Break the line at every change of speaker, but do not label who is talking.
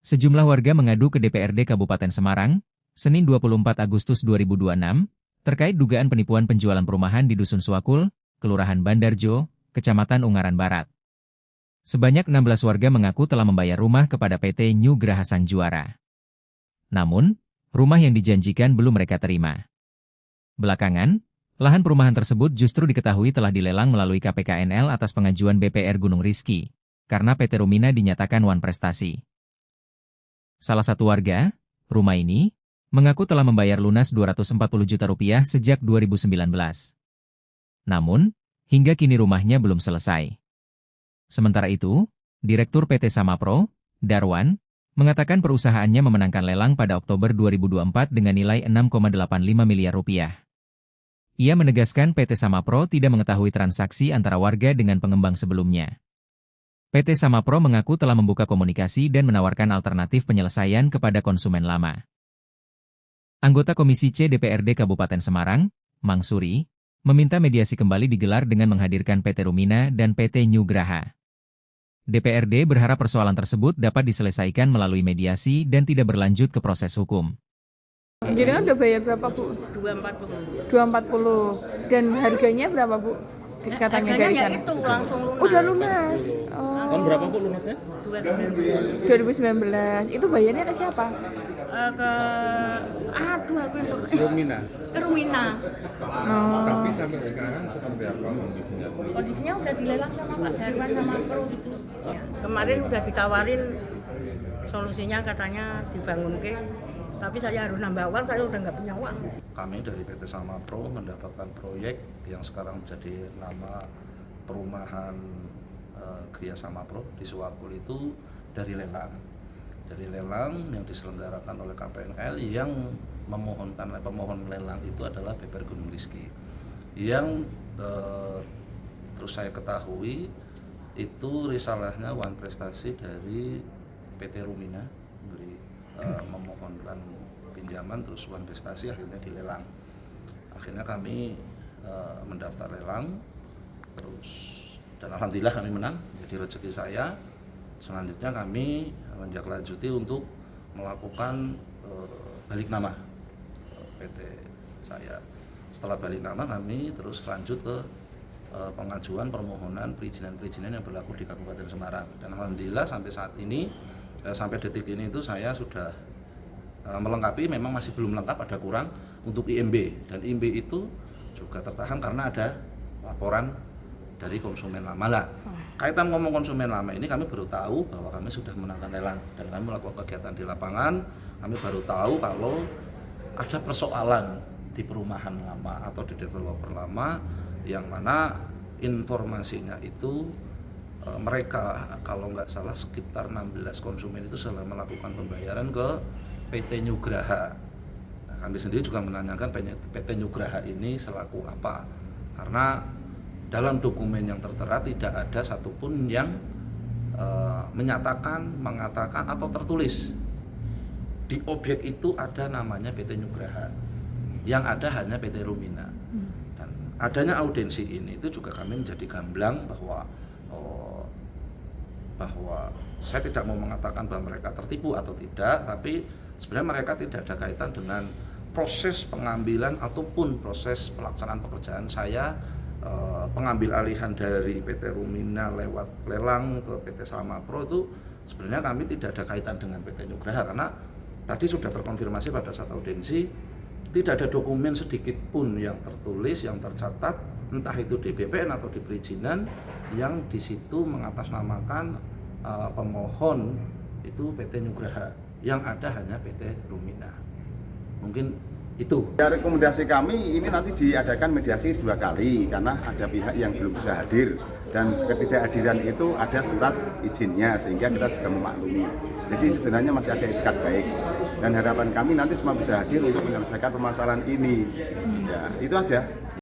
Sejumlah warga mengadu ke DPRD Kabupaten Semarang, Senin 24 Agustus 2026, terkait dugaan penipuan penjualan perumahan di Dusun Suakul, Kelurahan Bandarjo, Kecamatan Ungaran Barat. Sebanyak 16 warga mengaku telah membayar rumah kepada PT New Graha Sang Juara. Namun, rumah yang dijanjikan belum mereka terima. Belakangan, lahan perumahan tersebut justru diketahui telah dilelang melalui KPKNL atas pengajuan BPR Gunung Rizky, karena PT Rumina dinyatakan wan prestasi. Salah satu warga, rumah ini, mengaku telah membayar lunas Rp240 juta sejak 2019. Namun, hingga kini rumahnya belum selesai. Sementara itu, Direktur PT Samapro, Darwan, mengatakan perusahaannya memenangkan lelang pada Oktober 2024 dengan nilai Rp6,85 miliar. Ia menegaskan PT Samapro tidak mengetahui transaksi antara warga dengan pengembang sebelumnya. PT Samapro mengaku telah membuka komunikasi dan menawarkan alternatif penyelesaian kepada konsumen lama. Anggota Komisi C DPRD Kabupaten Semarang, Mang Suri, meminta mediasi kembali digelar dengan menghadirkan PT Rumina dan PT New Graha. DPRD berharap persoalan tersebut dapat diselesaikan melalui mediasi dan tidak berlanjut ke proses hukum.
Jadi kan udah bayar berapa, Bu?
240.
240. Dan harganya berapa, Bu? Katanya dari sana.
Itu langsung lunas.
Udah lunas. Oh.
Tahun berapa Bu lunasnya?
2019. Itu bayarnya ke siapa?
Aku itu
Rumina.
ke Rumina.
Oh.
Tapi sampai sekarang seperti apa kondisinya?
Kondisinya udah dilelang sama Pak Darwan sama Pro gitu. Ya. Kemarin udah ditawarin solusinya katanya dibangun ke, tapi saya harus nambah uang, saya udah nggak punya uang.
Kami dari PT Samapro mendapatkan proyek yang sekarang menjadi nama perumahan Gria Samapro di Suakul itu dari lelang. Dari lelang yang diselenggarakan oleh KPNL yang pemohon lelang itu adalah BPR Gunung Rizky. Yang terus saya ketahui itu risalahnya wan prestasi dari PT Rumina memohonkan pinjaman terus wan prestasi akhirnya dilelang. Akhirnya kami mendaftar lelang terus dan alhamdulillah kami menang, jadi rezeki saya. Selanjutnya kami menindaklanjuti untuk melakukan balik nama PT saya. Setelah balik nama kami terus lanjut ke pengajuan permohonan perizinan yang berlaku di Kabupaten Semarang. Dan alhamdulillah sampai saat ini, sampai detik ini itu saya sudah melengkapi, memang masih belum lengkap, ada kurang untuk IMB. Dan IMB itu juga tertahan karena ada laporan dari konsumen lama lah. Kaitan ngomong konsumen lama ini kami baru tahu bahwa kami sudah menangkan lelang dan kami melakukan kegiatan di lapangan. Kami baru tahu kalau ada persoalan di perumahan lama atau di developer lama yang mana informasinya itu mereka kalau nggak salah sekitar 16 konsumen itu sudah melakukan pembayaran ke PT New Graha. Nah, kami sendiri juga menanyakan PT New Graha ini selaku apa, karena dalam dokumen yang tertera tidak ada satupun yang menyatakan, mengatakan atau tertulis di objek itu ada namanya PT New Graha, yang ada hanya PT Rumina. Dan adanya audensi ini itu juga kami menjadi gamblang bahwa saya tidak mau mengatakan bahwa mereka tertipu atau tidak, tapi sebenarnya mereka tidak ada kaitan dengan proses pengambilan ataupun proses pelaksanaan pekerjaan saya. Pengambil alihan dari PT Rumina lewat lelang ke PT Samapro itu sebenarnya kami tidak ada kaitan dengan PT New Graha, karena tadi sudah terkonfirmasi pada saat audensi tidak ada dokumen sedikit pun yang tertulis, yang tercatat, entah itu di BPN atau di perizinan yang di situ mengatasnamakan pemohon itu PT New Graha, yang ada hanya PT Rumina. Mungkin itu.
Ya, rekomendasi kami ini nanti diadakan mediasi 2 kali karena ada pihak yang belum bisa hadir dan ketidakhadiran itu ada surat izinnya sehingga kita juga memaklumi. Jadi sebenarnya masih ada itikat baik dan harapan kami nanti semua bisa hadir untuk menyelesaikan permasalahan ini. Ya, itu aja.